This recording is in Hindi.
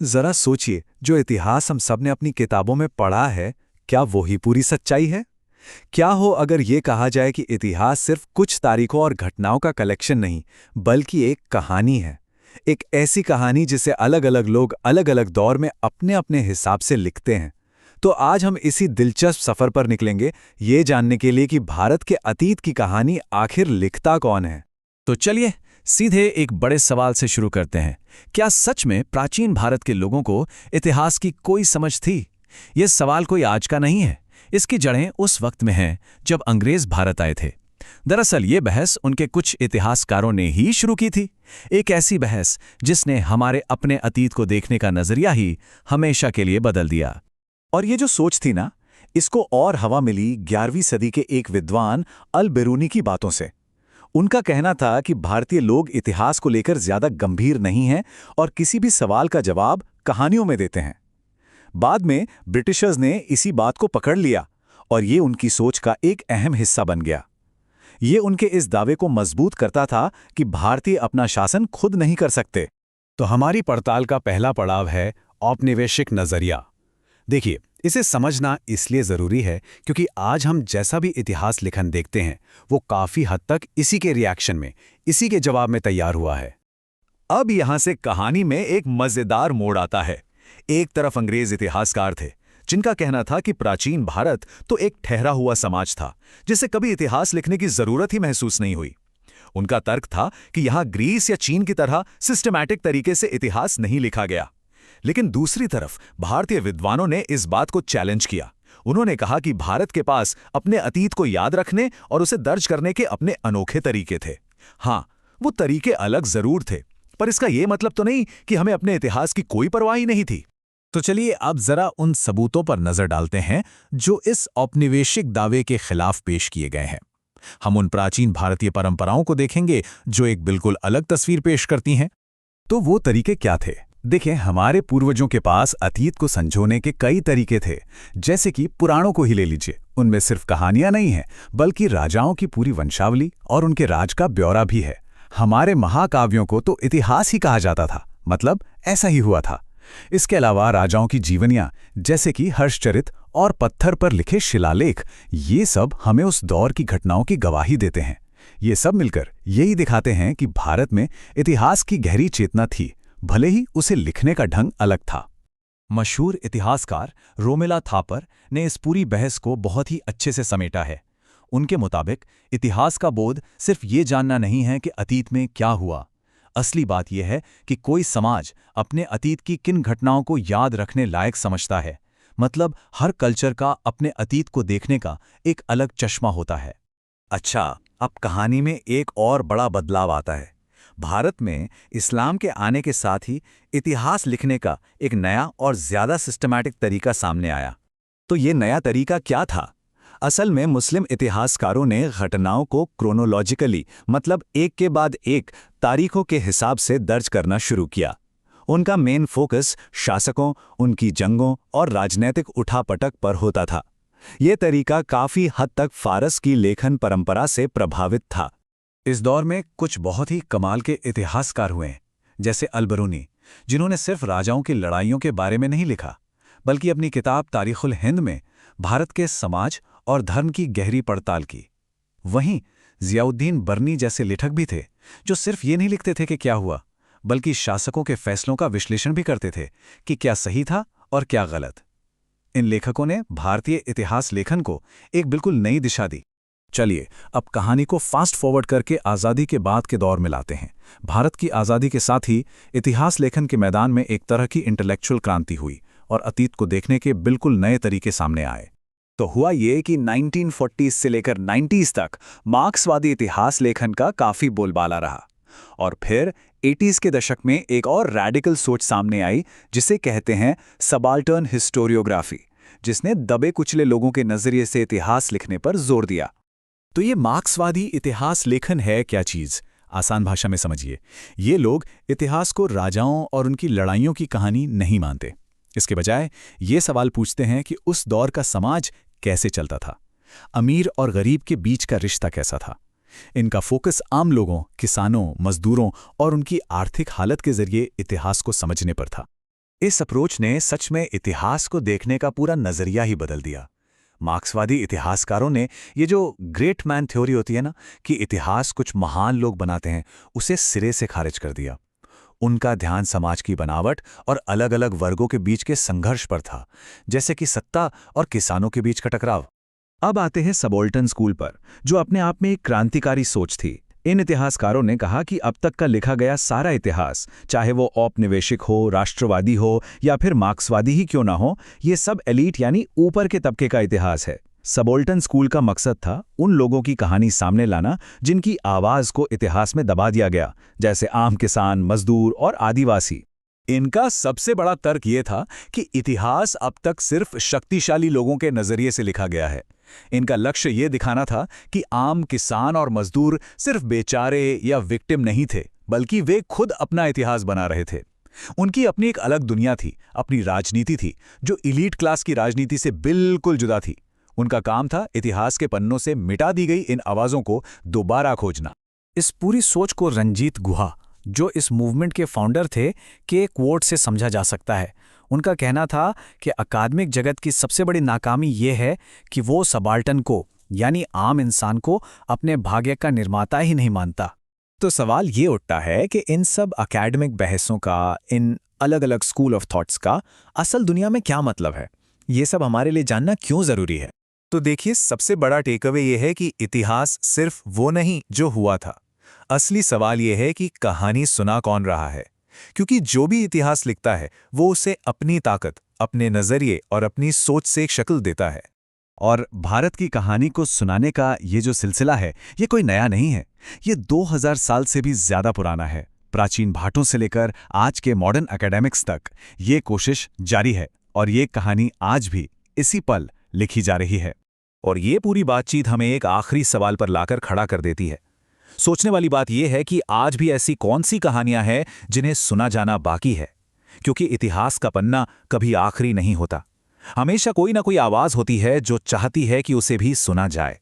जरा सोचिए, जो इतिहास हम सबने अपनी किताबों में पढ़ा है, क्या वही पूरी सच्चाई है? क्या हो अगर ये कहा जाए कि इतिहास सिर्फ कुछ तारीखों और घटनाओं का कलेक्शन नहीं, बल्कि एक कहानी है। एक ऐसी कहानी जिसे अलग-अलग लोग अलग-अलग दौर में अपने-अपने हिसाब से लिखते हैं। तो आज हम इसी दिलचस्प सफर पर निकलेंगे, ये जानने के लिए कि भारत के अतीत की कहानी आखिर लिखता कौन है। तो चलिए सीधे एक बड़े सवाल से शुरू करते हैं। क्या सच में प्राचीन भारत के लोगों को इतिहास की कोई समझ थी? यह सवाल कोई आज का नहीं है। इसकी जड़ें उस वक्त में हैं जब अंग्रेज भारत आए थे। दरअसल ये बहस उनके कुछ इतिहासकारों ने ही शुरू की थी। एक ऐसी बहस जिसने हमारे अपने अतीत को देखने का नजरिया ही हमेशा के लिए बदल दिया। और ये जो सोच थी ना, इसको और हवा मिली 11वीं सदी के एक विद्वान अल बिरूनी की बातों से। उनका कहना था कि भारतीय लोग इतिहास को लेकर ज्यादा गंभीर नहीं हैं और किसी भी सवाल का जवाब कहानियों में देते हैं। बाद में ब्रिटिशर्स ने इसी बात को पकड़ लिया और ये उनकी सोच का एक अहम हिस्सा बन गया। ये उनके इस दावे को मजबूत करता था कि भारतीय अपना शासन खुद नहीं कर सकते। तो हमारी पड़ताल का पहला पड़ाव है औपनिवेशिक नजरिया। देखिए, इसे समझना इसलिए जरूरी है क्योंकि आज हम जैसा भी इतिहास लेखन देखते हैं वो काफी हद तक इसी के रिएक्शन में, इसी के जवाब में तैयार हुआ है। अब यहां से कहानी में एक मजेदार मोड़ आता है। एक तरफ अंग्रेज इतिहासकार थे जिनका कहना था कि प्राचीन भारत तो एक ठहरा हुआ समाज था जिसे कभी इतिहास लिखने की जरूरत ही महसूस नहीं हुई। उनका तर्क था कि यहां ग्रीस या चीन की तरह सिस्टमैटिक तरीके से इतिहास नहीं लिखा गया। लेकिन दूसरी तरफ भारतीय विद्वानों ने इस बात को चैलेंज किया। उन्होंने कहा कि भारत के पास अपने अतीत को याद रखने और उसे दर्ज करने के अपने अनोखे तरीके थे। हां, वो तरीके अलग जरूर थे, पर इसका यह मतलब तो नहीं कि हमें अपने इतिहास की कोई परवाह ही नहीं थी। तो चलिए अब जरा उन सबूतों पर नजर डालते हैं जो इस औपनिवेशिक दावे के खिलाफ पेश किए गए हैं। हम उन प्राचीन भारतीय परंपराओं को देखेंगे जो एक बिल्कुल अलग तस्वीर पेश करती हैं। तो वो तरीके क्या थे? देखिए, हमारे पूर्वजों के पास अतीत को संजोने के कई तरीके थे। जैसे कि पुराणों को ही ले लीजिए, उनमें सिर्फ कहानियां नहीं हैं, बल्कि राजाओं की पूरी वंशावली और उनके राज का ब्यौरा भी है। हमारे महाकाव्यों को तो इतिहास ही कहा जाता था, मतलब ऐसा ही हुआ था। इसके अलावा राजाओं की जीवनियां, जैसे कि हर्षचरित और पत्थर पर लिखे शिलालेख, ये सब हमें उस दौर की घटनाओं की गवाही देते हैं। ये सब मिलकर यही दिखाते हैं कि भारत में इतिहास की गहरी चेतना थी, भले ही उसे लिखने का ढंग अलग था। मशहूर इतिहासकार रोमिला थापर ने इस पूरी बहस को बहुत ही अच्छे से समेटा है। उनके मुताबिक इतिहास का बोध सिर्फ ये जानना नहीं है कि अतीत में क्या हुआ। असली बात यह है कि कोई समाज अपने अतीत की किन घटनाओं को याद रखने लायक समझता है। मतलब हर कल्चर का अपने अतीत को देखने का एक अलग चश्मा होता है। अच्छा, अब कहानी में एक और बड़ा बदलाव आता है। भारत में इस्लाम के आने के साथ ही इतिहास लिखने का एक नया और ज्यादा सिस्टमैटिक तरीका सामने आया। तो ये नया तरीका क्या था? असल में मुस्लिम इतिहासकारों ने घटनाओं को क्रोनोलॉजिकली, मतलब एक के बाद एक तारीखों के हिसाब से दर्ज करना शुरू किया। उनका मेन फोकस शासकों, उनकी जंगों और राजनैतिक उठापटक पर होता था। ये तरीका काफी हद तक फारस की लेखन परंपरा से प्रभावित था। इस दौर में कुछ बहुत ही कमाल के इतिहासकार हुए हैं, जैसे अल बिरूनी, जिन्होंने सिर्फ राजाओं की लड़ाइयों के बारे में नहीं लिखा, बल्कि अपनी किताब तारीखुल हिंद में भारत के समाज और धर्म की गहरी पड़ताल की। वहीं जियाउद्दीन बर्नी जैसे लेखक भी थे, जो सिर्फ ये नहीं लिखते थे कि क्या हुआ, बल्कि शासकों के फैसलों का विश्लेषण भी करते थे कि क्या सही था और क्या गलत। इन लेखकों ने भारतीय इतिहास लेखन को एक बिल्कुल नई दिशा दी। चलिए अब कहानी को फास्ट फॉरवर्ड करके आज़ादी के बाद के दौर में लाते हैं। भारत की आज़ादी के साथ ही इतिहास लेखन के मैदान में एक तरह की इंटेलेक्चुअल क्रांति हुई और अतीत को देखने के बिल्कुल नए तरीके सामने आए। तो हुआ ये कि 1940s से लेकर 90s तक मार्क्सवादी इतिहास लेखन का काफ़ी बोलबाला रहा। और फिर 80s के दशक में एक और रैडिकल सोच सामने आई जिसे कहते हैं सबाल्टर्न हिस्टोरियोग्राफी, जिसने दबे कुचले लोगों के नज़रिए से इतिहास लिखने पर जोर दिया। तो ये मार्क्सवादी इतिहास लेखन है क्या चीज़? आसान भाषा में समझिए, ये लोग इतिहास को राजाओं और उनकी लड़ाइयों की कहानी नहीं मानते। इसके बजाय ये सवाल पूछते हैं कि उस दौर का समाज कैसे चलता था, अमीर और गरीब के बीच का रिश्ता कैसा था। इनका फोकस आम लोगों, किसानों, मजदूरों और उनकी आर्थिक हालत के जरिए इतिहास को समझने पर था। इस अप्रोच ने सच में इतिहास को देखने का पूरा नजरिया ही बदल दिया। मार्क्सवादी इतिहासकारों ने ये जो ग्रेट मैन थ्योरी होती है ना, कि इतिहास कुछ महान लोग बनाते हैं, उसे सिरे से खारिज कर दिया। उनका ध्यान समाज की बनावट और अलग-अलग वर्गों के बीच के संघर्ष पर था, जैसे कि सत्ता और किसानों के बीच का टकराव। अब आते हैं सबॉल्टन स्कूल पर, जो अपने आप में एक क्रांतिकारी सोच थी। इन इतिहासकारों ने कहा कि अब तक का लिखा गया सारा इतिहास, चाहे वो औपनिवेशिक हो, राष्ट्रवादी हो या फिर मार्क्सवादी ही क्यों ना हो, ये सब एलीट यानी ऊपर के तबके का इतिहास है। सबॉल्टन स्कूल का मकसद था उन लोगों की कहानी सामने लाना जिनकी आवाज को इतिहास में दबा दिया गया, जैसे आम किसान, मजदूर और आदिवासी। इनका सबसे बड़ा तर्क ये था कि इतिहास अब तक सिर्फ शक्तिशाली लोगों के नजरिए से लिखा गया है। इनका लक्ष्य ये दिखाना था कि आम किसान और मजदूर सिर्फ बेचारे या विक्टिम नहीं थे, बल्कि वे खुद अपना इतिहास बना रहे थे। उनकी अपनी एक अलग दुनिया थी, अपनी राजनीति थी, जो इलीट क्लास की राजनीति से बिल्कुल जुदा थी। उनका काम था इतिहास के पन्नों से मिटा दी गई इन आवाजों को दोबारा खोजना। इस पूरी सोच को रंजीत गुहा, जो इस मूवमेंट के फाउंडर थे, के क्वोट से समझा जा सकता है। उनका कहना था कि अकादमिक जगत की सबसे बड़ी नाकामी ये है कि वो सबाल्टन को, यानी आम इंसान को, अपने भाग्य का निर्माता ही नहीं मानता। तो सवाल ये उठता है कि इन सब अकेडमिक बहसों का, इन अलग-अलग स्कूल ऑफ थॉट्स का असल दुनिया में क्या मतलब है? ये सब हमारे लिए जानना क्यों जरूरी है? तो देखिए, सबसे बड़ा टेकअवे ये है कि इतिहास सिर्फ वो नहीं जो हुआ था। असली सवाल ये है कि कहानी सुना कौन रहा है, क्योंकि जो भी इतिहास लिखता है वो उसे अपनी ताकत, अपने नजरिए और अपनी सोच से एक शक्ल देता है। और भारत की कहानी को सुनाने का ये जो सिलसिला है, ये कोई नया नहीं है। ये 2000 साल से भी ज्यादा पुराना है। प्राचीन भाटों से लेकर आज के मॉडर्न एकेडमिक्स तक ये कोशिश जारी है, और ये कहानी आज भी इसी पल लिखी जा रही है। और ये पूरी बातचीत हमें एक आखिरी सवाल पर लाकर खड़ा कर देती है। सोचने वाली बात यह है कि आज भी ऐसी कौन सी कहानियां हैं जिन्हें सुना जाना बाकी है, क्योंकि इतिहास का पन्ना कभी आखिरी नहीं होता। हमेशा कोई ना कोई आवाज होती है जो चाहती है कि उसे भी सुना जाए।